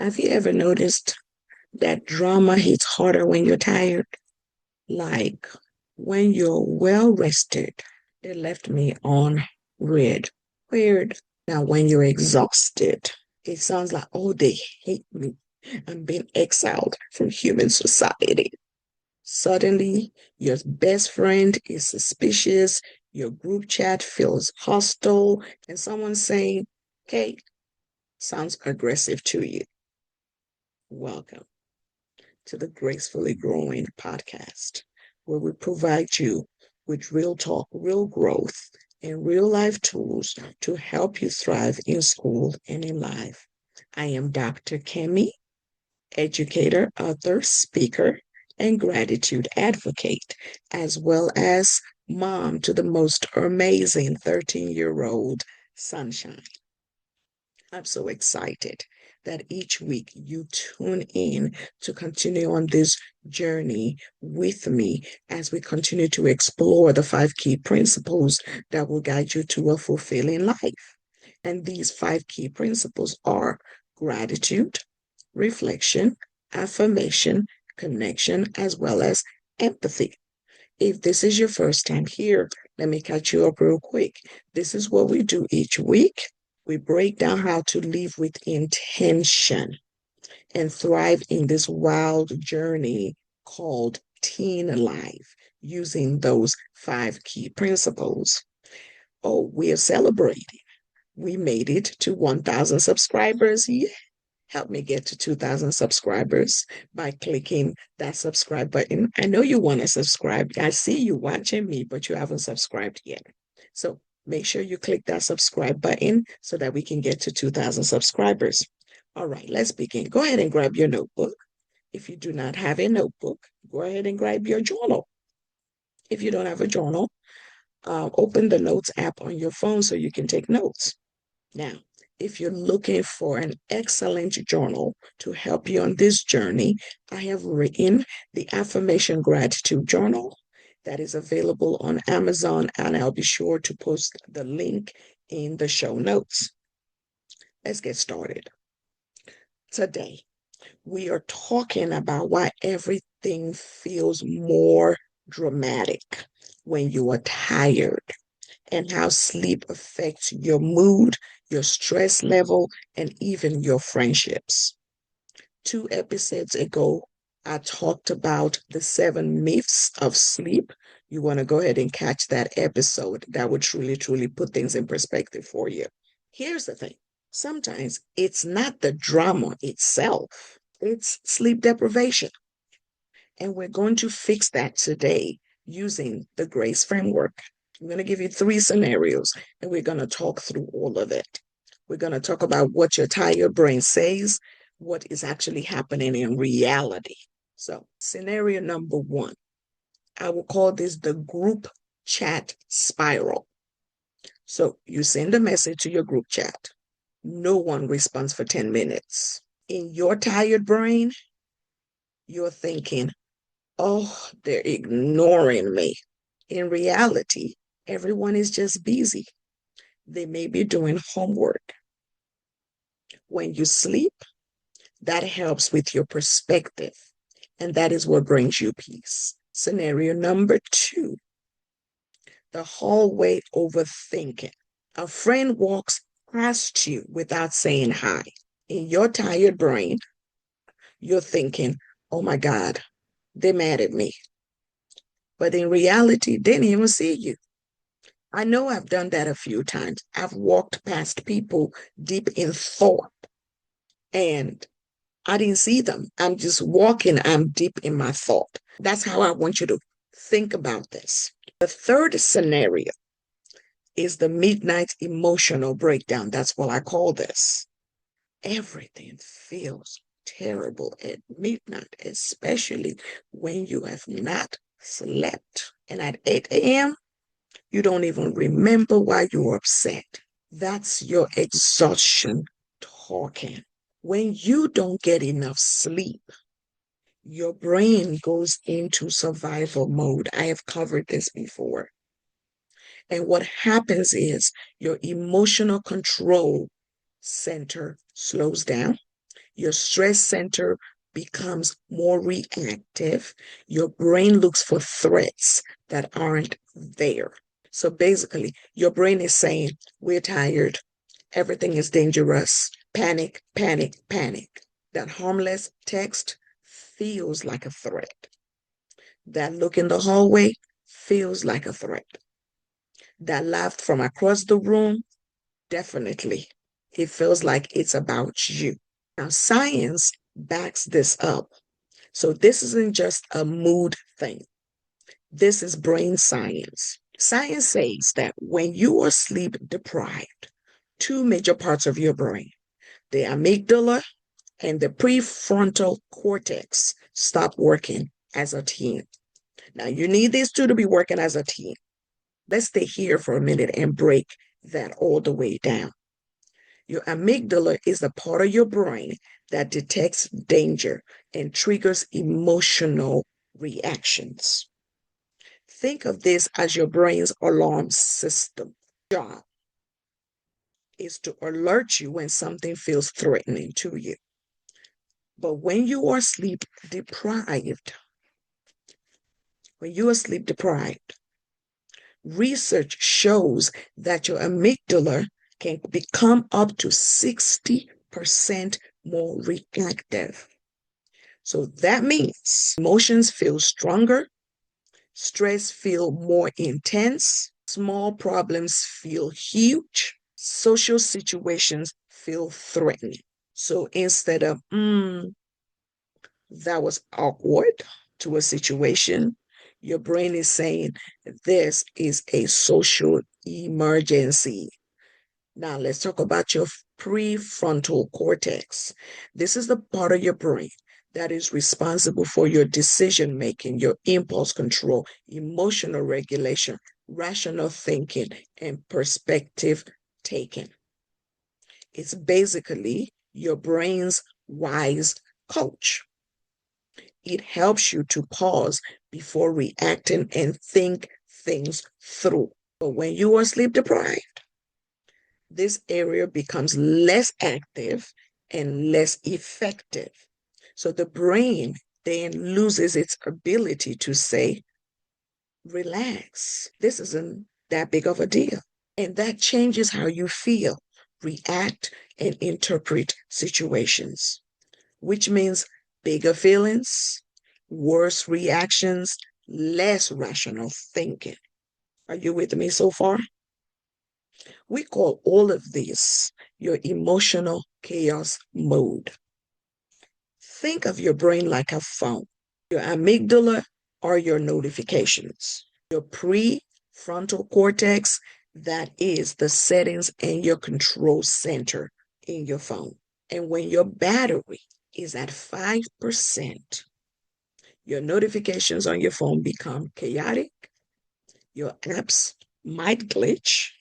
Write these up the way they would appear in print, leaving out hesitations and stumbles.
Have you ever noticed that drama hits harder when you're tired? Like when you're well rested, it left me on red. Weird. Now, when you're exhausted, it sounds like, oh, they hate me. I'm being exiled from human society. Suddenly, your best friend is suspicious, your group chat feels hostile, and someone's saying, okay, sounds aggressive to you. Welcome to the Gracefully Growing Podcast, where we provide you with real talk, real growth, and real life tools to help you thrive in school and in life. I am Dr. Kimmy, educator, author, speaker, and gratitude advocate, as well as mom to the most amazing 13-year-old sunshine. I'm so excited that each week you tune in to continue on this journey with me as we continue to explore the 5 key principles that will guide you to a fulfilling life. And these 5 key principles are gratitude, reflection, affirmation, connection, as well as empathy. If this is your first time here, let me catch you up real quick. This is what we do each week. We break down how to live with intention and thrive in this wild journey called teen life using those 5 key principles. Oh, we are celebrating. We made it to 1,000 subscribers. Yeah. Help me get to 2,000 subscribers by clicking that subscribe button. I know you want to subscribe. I see you watching me, but you haven't subscribed yet. So make sure you click that subscribe button so that we can get to 2,000 subscribers. All right, let's begin. Go ahead and grab your notebook. If you do not have a notebook, go ahead and grab your journal. If you don't have a journal, open the Notes app on your phone so you can take notes. Now, if you're looking for an excellent journal to help you on this journey, I have written the Affirmation Gratitude Journal that is available on Amazon, and I'll be sure to post the link in the show notes. Let's get started. Today, we are talking about why everything feels more dramatic when you are tired and how sleep affects your mood, your stress level, and even your friendships. 2 episodes ago, I talked about the 7 myths of sleep. You want to go ahead and catch that episode. That would truly, truly put things in perspective for you. Here's the thing. Sometimes it's not the drama itself. It's sleep deprivation. And we're going to fix that today using the GRACE framework. I'm going to give you 3 scenarios and we're going to talk through all of it. We're going to talk about what your tired brain says, what is actually happening in reality. So, scenario number 1, I will call this the group chat spiral. So, you send a message to your group chat. No one responds for 10 minutes. In your tired brain, you're thinking, oh, they're ignoring me. In reality, everyone is just busy. They may be doing homework. When you sleep, that helps with your perspective, and that is what brings you peace. Scenario number 2, the hallway overthinking. A friend walks past you without saying hi. In your tired brain, you're thinking, oh my God, they're mad at me. But in reality, they didn't even see you. I know I've done that a few times. I've walked past people deep in thought and I didn't see them. I'm just walking. I'm deep in my thought. That's how I want you to think about this. The third scenario is the midnight emotional breakdown. That's what I call this. Everything feels terrible at midnight, especially when you have not slept. And at 8 a.m., you don't even remember why you were upset. That's your exhaustion talking. When you don't get enough sleep, your brain goes into survival mode. I have covered this before. And what happens is your emotional control center slows down. Your stress center becomes more reactive. Your brain looks for threats that aren't there. So basically, your brain is saying, we're tired, everything is dangerous, panic, panic, panic. That harmless text feels like a threat. That look in the hallway feels like a threat. That laugh from across the room, definitely. It feels like it's about you. Now, science backs this up. So this isn't just a mood thing. This is brain science. Science says that when you are sleep deprived, two major parts of your brain, the amygdala and the prefrontal cortex, stop working as a team. Now, you need these two to be working as a team. Let's stay here for a minute and break that all the way down. Your amygdala is the part of your brain that detects danger and triggers emotional reactions. Think of this as your brain's alarm system. Job is to alert you when something feels threatening to you. But when you are sleep deprived, research shows that your amygdala can become up to 60% more reactive. So that means emotions feel stronger, stress feel more intense, small problems feel huge, social situations feel threatening. So instead of, that was awkward to a situation, your brain is saying, this is a social emergency. Now, let's talk about your prefrontal cortex. This is the part of your brain that is responsible for your decision making, your impulse control, emotional regulation, rational thinking, and perspective taking. It's basically your brain's wise coach. It helps you to pause before reacting and think things through. But when you are sleep deprived, this area becomes less active and less effective. So the brain then loses its ability to say, relax, this isn't that big of a deal. And that changes how you feel, react, and interpret situations, which means bigger feelings, worse reactions, less rational thinking. Are you with me so far? We call all of this your emotional chaos mode. Think of your brain like a phone. Your amygdala are your notifications. Your prefrontal cortex, that is the settings and your control center in your phone. And when your battery is at 5%, your notifications on your phone become chaotic. Your apps might glitch.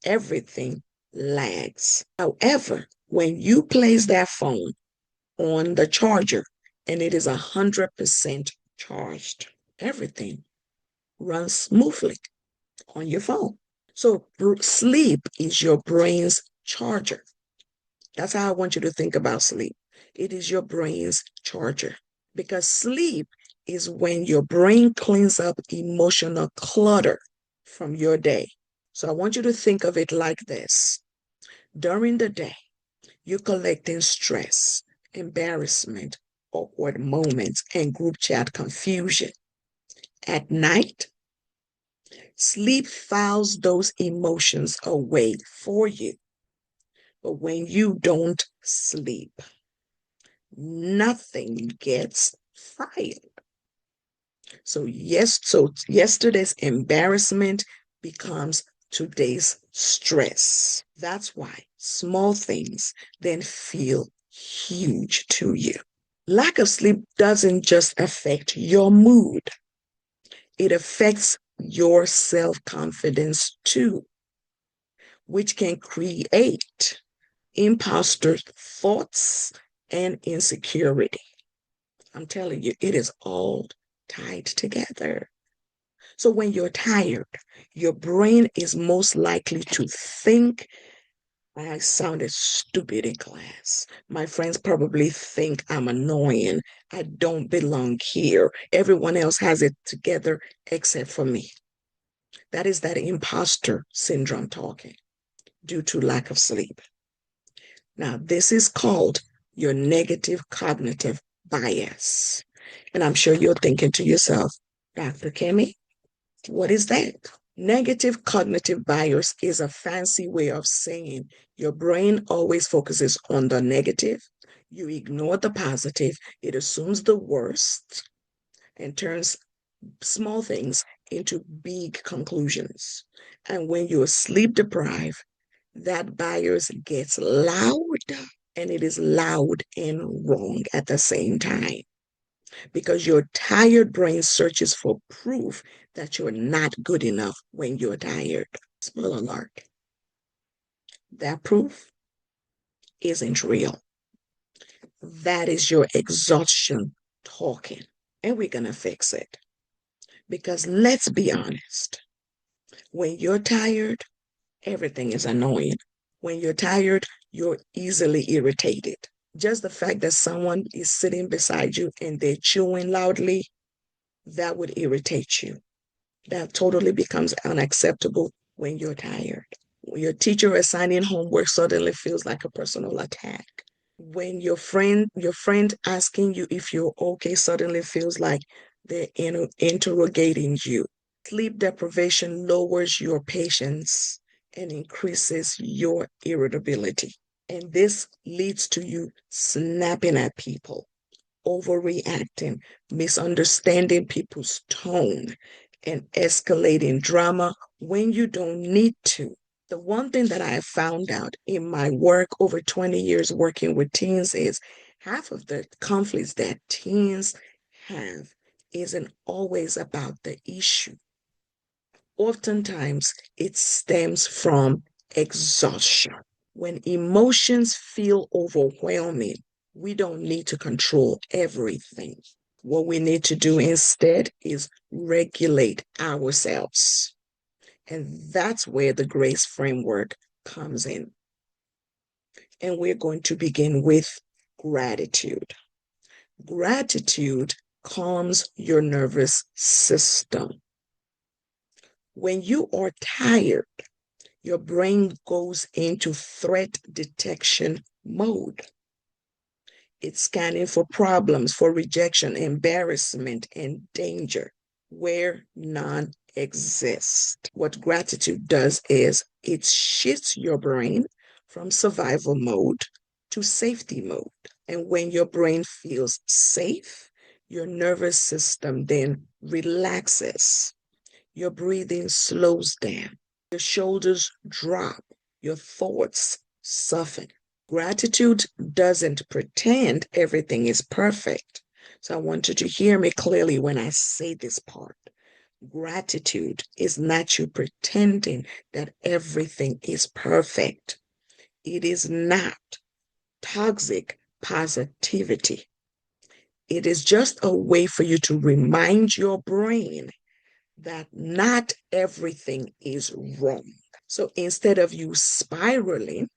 Everything lags. However, when you place that phone on the charger and it is 100% charged, everything runs smoothly on your phone. So sleep is your brain's charger. That's how I want you to think about sleep. It is your brain's charger, because sleep is when your brain cleans up emotional clutter from your day. So I want you to think of it like this. During the day, you're collecting stress, embarrassment, awkward moments, and group chat confusion. At night, sleep files those emotions away for you. But when you don't sleep, nothing gets filed. So yesterday's embarrassment becomes today's stress. That's why small things then feel huge to you. Lack of sleep doesn't just affect your mood, it affects your self-confidence too, which can create imposter thoughts and insecurity. I'm telling you, it is all tied together. So when you're tired, your brain is most likely to think I sounded stupid in class. My friends probably think I'm annoying. I don't belong here. Everyone else has it together except for me. That is that imposter syndrome talking due to lack of sleep. Now, this is called your negative cognitive bias. And I'm sure you're thinking to yourself, Dr. Kimmy, what is that? Negative cognitive bias is a fancy way of saying your brain always focuses on the negative. You ignore the positive. It assumes the worst and turns small things into big conclusions. And when you're sleep deprived, that bias gets loud, and it is loud and wrong at the same time because your tired brain searches for proof that you're not good enough when you're tired. Spoiler alert, that proof isn't real. That is your exhaustion talking, and we're going to fix it. Because let's be honest, when you're tired, everything is annoying. When you're tired, you're easily irritated. Just the fact that someone is sitting beside you and they're chewing loudly, that would irritate you. That totally becomes unacceptable when you're tired. When your teacher assigning homework suddenly feels like a personal attack. When your friend asking you if you're okay suddenly feels like they're interrogating you. Sleep deprivation lowers your patience and increases your irritability. And this leads to you snapping at people, overreacting, misunderstanding people's tone, and escalating drama when you don't need to. The one thing that I have found out in my work over 20 years working with teens is half of the conflicts that teens have isn't always about the issue. Oftentimes, it stems from exhaustion. When emotions feel overwhelming, we don't need to control everything. What we need to do instead is regulate ourselves. And that's where the grace framework comes in. And we're going to begin with gratitude. Gratitude calms your nervous system. When you are tired, your brain goes into threat detection mode. It's scanning for problems, for rejection, embarrassment, and danger where none exist. What gratitude does is it shifts your brain from survival mode to safety mode. And when your brain feels safe, your nervous system then relaxes. Your breathing slows down. Your shoulders drop. Your thoughts soften. Gratitude doesn't pretend everything is perfect. So I want you to hear me clearly when I say this part. Gratitude is not you pretending that everything is perfect. It is not toxic positivity. It is just a way for you to remind your brain that not everything is wrong. So instead of you spiraling,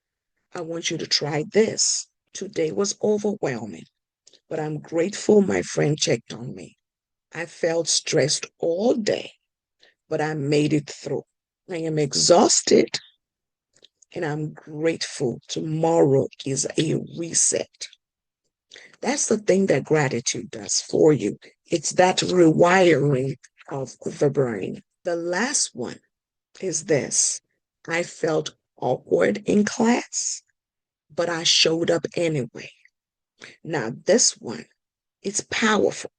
I want you to try this. Today was overwhelming, but I'm grateful my friend checked on me. I felt stressed all day, but I made it through. I am exhausted and I'm grateful. Tomorrow is a reset. That's the thing that gratitude does for you. It's that rewiring of the brain. The last one is this. I felt awkward in class, but I showed up anyway. Now, this one, it's powerful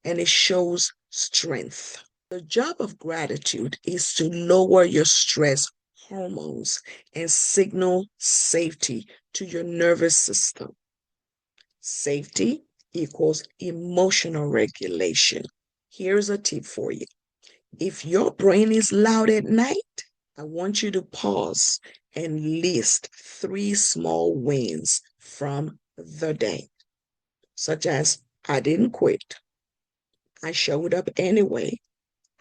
and it shows strength. The job of gratitude is to lower your stress hormones and signal safety to your nervous system. Safety equals emotional regulation. Here's a tip for you. If your brain is loud at night, I want you to pause and list 3 small wins from the day, such as I didn't quit, I showed up anyway,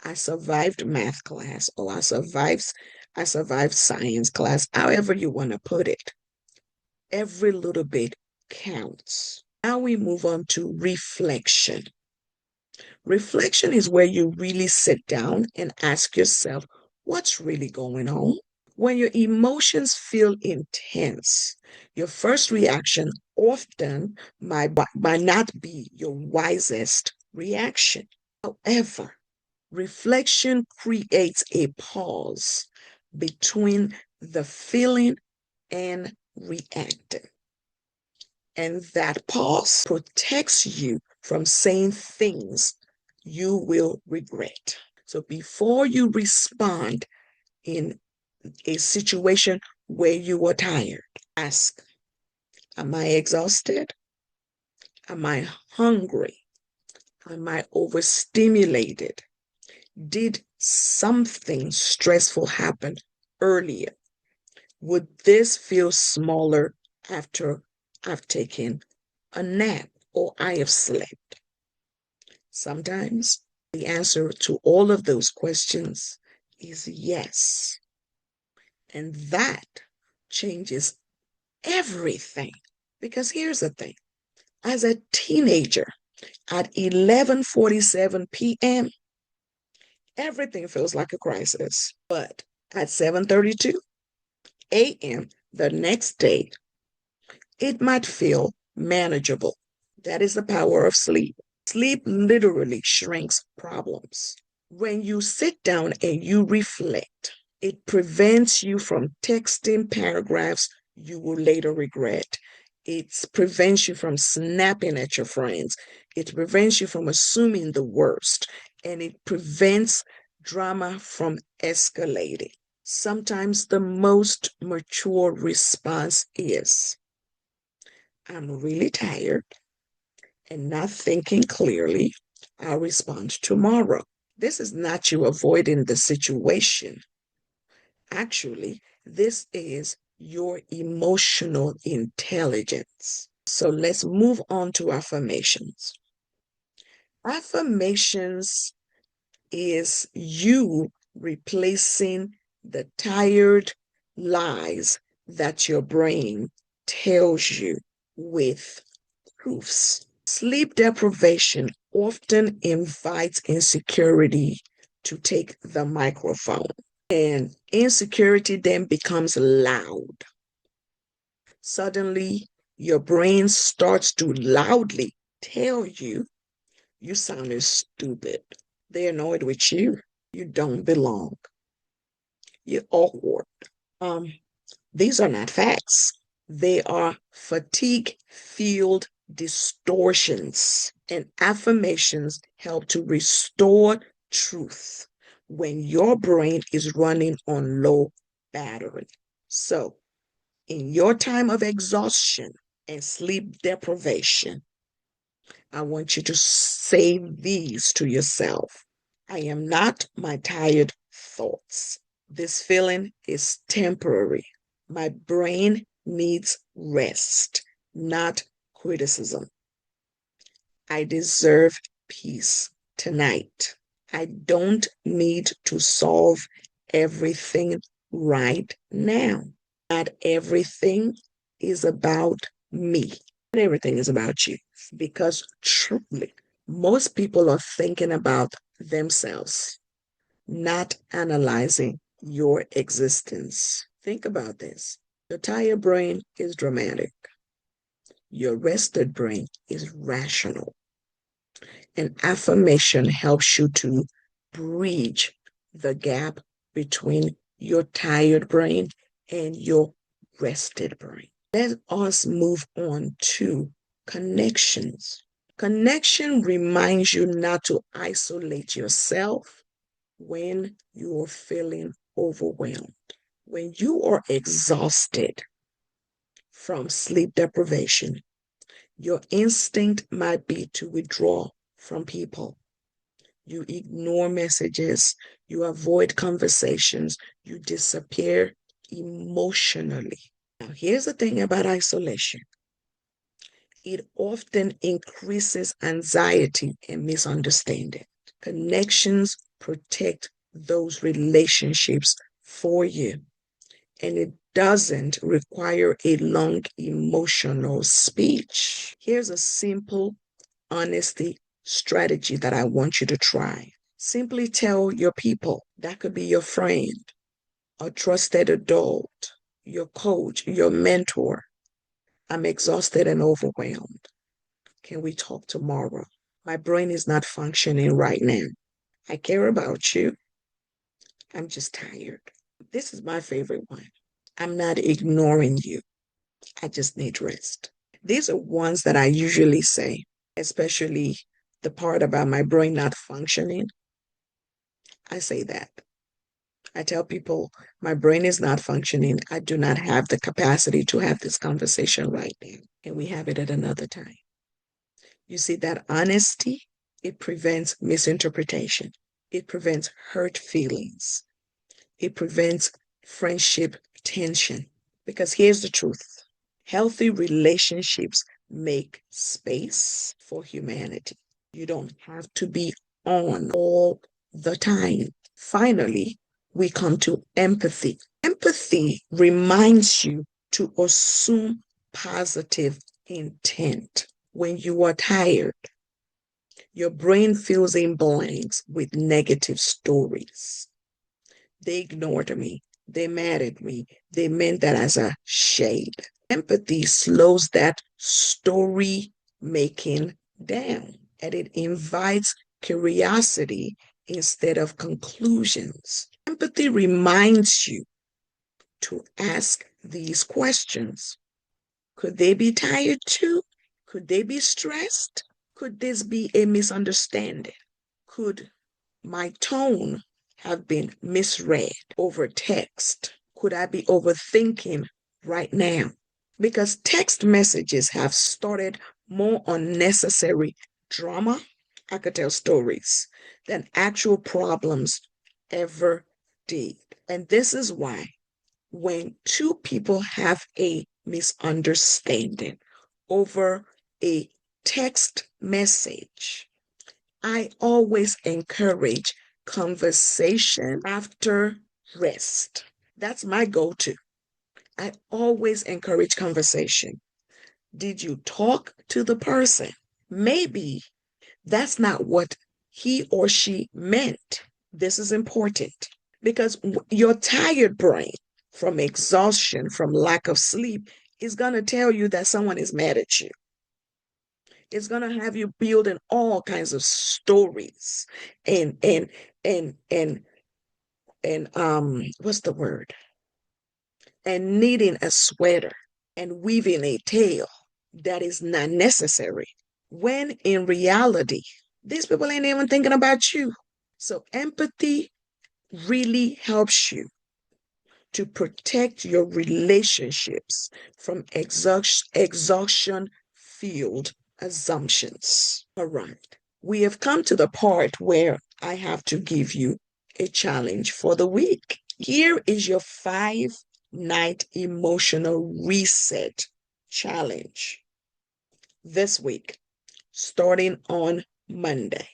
I survived math class, or I survived I survived science class, however you want to put it. Every little bit counts. Now we move on to reflection. Reflection is where you really sit down and ask yourself, what's really going on? When your emotions feel intense, your first reaction often might not be your wisest reaction. However, reflection creates a pause between the feeling and reacting. And that pause protects you from saying things you will regret. So before you respond in a situation where you are tired, ask, am I exhausted? Am I hungry? Am I overstimulated? Did something stressful happen earlier? Would this feel smaller after I've taken a nap or I have slept? Sometimes the answer to all of those questions is yes. And that changes everything. Because here's the thing. As a teenager, at 11:47 p.m., everything feels like a crisis. But at 7:32 a.m. the next day, it might feel manageable. That is the power of sleep. Sleep literally shrinks problems. When you sit down and you reflect, it prevents you from texting paragraphs you will later regret. It prevents you from snapping at your friends. It prevents you from assuming the worst. And it prevents drama from escalating. Sometimes the most mature response is, I'm really tired and not thinking clearly. I'll respond tomorrow. This is not you avoiding the situation. Actually, this is your emotional intelligence. So let's move on to affirmations. Affirmations is you replacing the tired lies that your brain tells you with proofs. Sleep deprivation often invites insecurity to take the microphone, and insecurity then becomes loud. Suddenly, your brain starts to loudly tell you you sounded stupid. They're annoyed with you. You don't belong. You're awkward. Um, these are not facts. They are fatigue-fueled distortions, and affirmations help to restore truth when your brain is running on low battery. So, in your time of exhaustion and sleep deprivation, I want you to say these to yourself. I am not my tired thoughts. This feeling is temporary. My brain needs rest, not criticism. I deserve peace tonight. I don't need to solve everything right now. Not everything is about me. Not everything is about you. Because truly, most people are thinking about themselves, not analyzing your existence. Think about this. Your tired brain is dramatic. Your rested brain is rational. And affirmation helps you to bridge the gap between your tired brain and your rested brain. Let us move on to connections. Connection reminds you not to isolate yourself when you're feeling overwhelmed. When you are exhausted from sleep deprivation, your instinct might be to withdraw from people. You ignore messages, you avoid conversations, you disappear emotionally. Now, here's the thing about isolation. It often increases anxiety and misunderstanding. Connections protect those relationships for you. And it doesn't require a long emotional speech. Here's a simple honesty strategy that I want you to try. Simply tell your people, that could be your friend, a trusted adult, your coach, your mentor, I'm exhausted and overwhelmed. Can we talk tomorrow? My brain is not functioning right now. I care about you. I'm just tired. This is my favorite one. I'm not ignoring you. I just need rest. These are ones that I usually say, especially the part about my brain not functioning. I say that. I tell people my brain is not functioning. I do not have the capacity to have this conversation right now. And we have it at another time. You see, that honesty, it prevents misinterpretation. It prevents hurt feelings. It prevents friendship tension. Because here's the truth. Healthy relationships make space for humanity. You don't have to be on all the time. Finally, we come to empathy. Empathy reminds you to assume positive intent. When you are tired, your brain fills in blanks with negative stories. They ignored me. They mad at me. They meant that as a shade. Empathy slows that story making down, and it invites curiosity instead of conclusions. Empathy reminds you to ask these questions. Could they be tired too? Could they be stressed? Could this be a misunderstanding? Could my tone have been misread over text? Could I be overthinking right now? Because text messages have started more unnecessary drama, I could tell stories, than actual problems ever did. And this is why when two people have a misunderstanding over a text message, I always encourage conversation after rest. That's my go-to. I always encourage conversation. Did you talk to the person? Maybe that's not what he or she meant. This is important because your tired brain from exhaustion, from lack of sleep, is going to tell you that someone is mad at you. It's going to have you building all kinds of stories and and and what's the word? And knitting a sweater and weaving a tale that is not necessary. When in reality, these people ain't even thinking about you. So empathy really helps you to protect your relationships from exhaustion fueled assumptions. All right. We have come to the part where I have to give you a challenge for the week. Here is your 5-night emotional reset challenge this week, starting on Monday,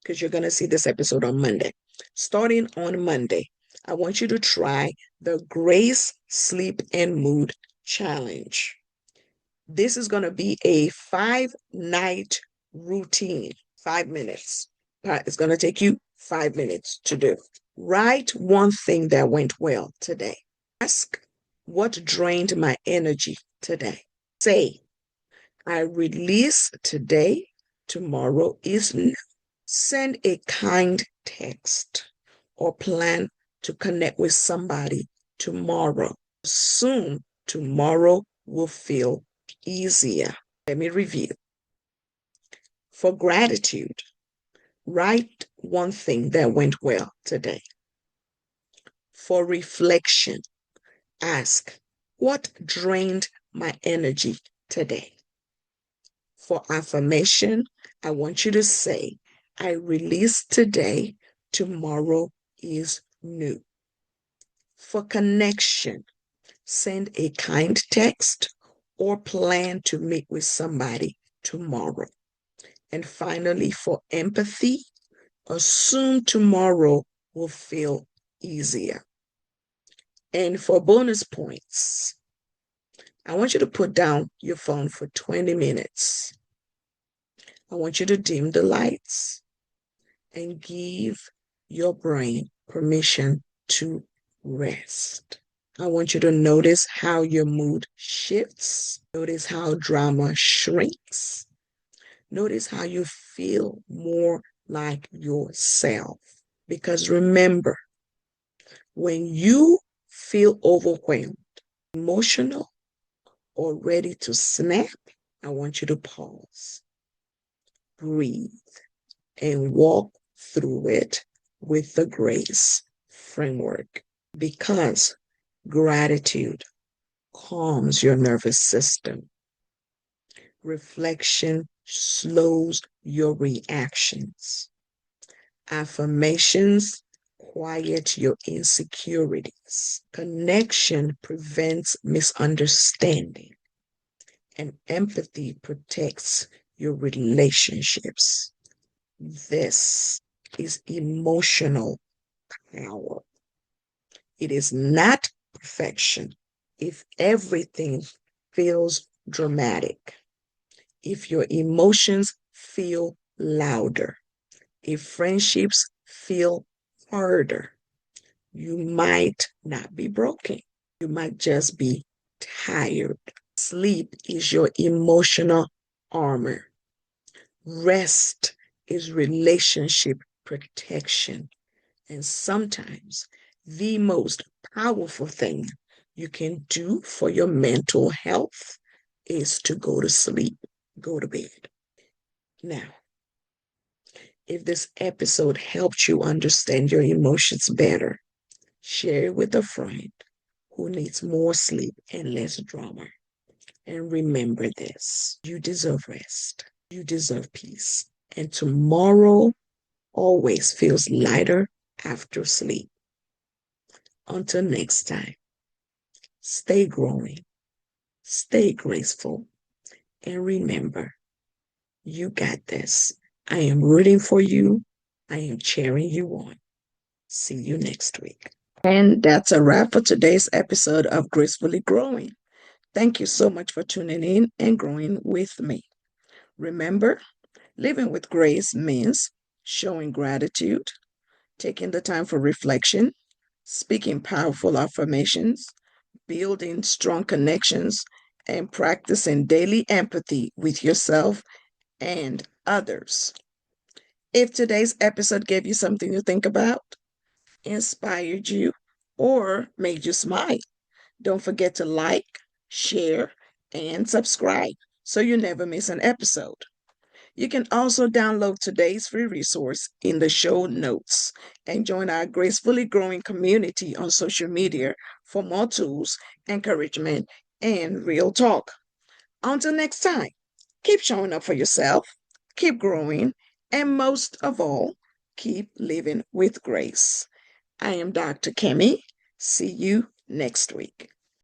because you're going to see this episode on Monday. Starting on Monday, I want you to try the Grace, Sleep, and Mood Challenge. This is going to be a 5-night routine, 5 minutes. It's going to take you 5 minutes to do. Write one thing that went well today. Ask what drained my energy today. Say, I release today, tomorrow is new. Send a kind text or plan to connect with somebody tomorrow. Soon, tomorrow will feel easier. Let me review. For gratitude, write one thing that went well today. For reflection, ask, what drained my energy today? For affirmation, I want you to say, I release today, tomorrow is new. For connection, send a kind text or plan to meet with somebody tomorrow. And finally, for empathy, assume tomorrow will feel easier. And for bonus points, I want you to put down your phone for 20 minutes. I want you to dim the lights and give your brain permission to rest. I want you to notice how your mood shifts. Notice how drama shrinks. Notice how you feel more like yourself. Because remember, when you feel overwhelmed, emotional, or ready to snap, I want you to pause, breathe, and walk through it with the grace framework. Because gratitude calms your nervous system. Reflection slows your reactions. Affirmations quiet your insecurities. Connection prevents misunderstanding. And empathy protects your relationships. This is emotional power. It is not perfection. If everything feels dramatic, if your emotions feel louder, if friendships feel harder, you might not be broken. You might just be tired. Sleep is your emotional armor. Rest is relationship protection. And sometimes the most powerful thing you can do for your mental health is to go to sleep, go to bed. Now, if this episode helped you understand your emotions better, share it with a friend who needs more sleep and less drama. And remember this, you deserve rest, you deserve peace, and tomorrow always feels lighter after sleep. Until next time, stay growing, stay graceful, and remember, you got this. I am rooting for you. I am cheering you on. See you next week. And that's a wrap for today's episode of Gracefully Growing. Thank you so much for tuning in and growing with me. Remember, living with grace means showing gratitude, taking the time for reflection, speaking powerful affirmations, building strong connections, and practicing daily empathy with yourself and others. If today's episode gave you something to think about, inspired you, or made you smile, don't forget to like, share, and subscribe so you never miss an episode. You can also download today's free resource in the show notes and join our Gracefully Growing community on social media for more tools, encouragement, and real talk. Until next time, keep showing up for yourself, keep growing, and most of all, keep living with grace. I am Dr. Kimmy. See you next week.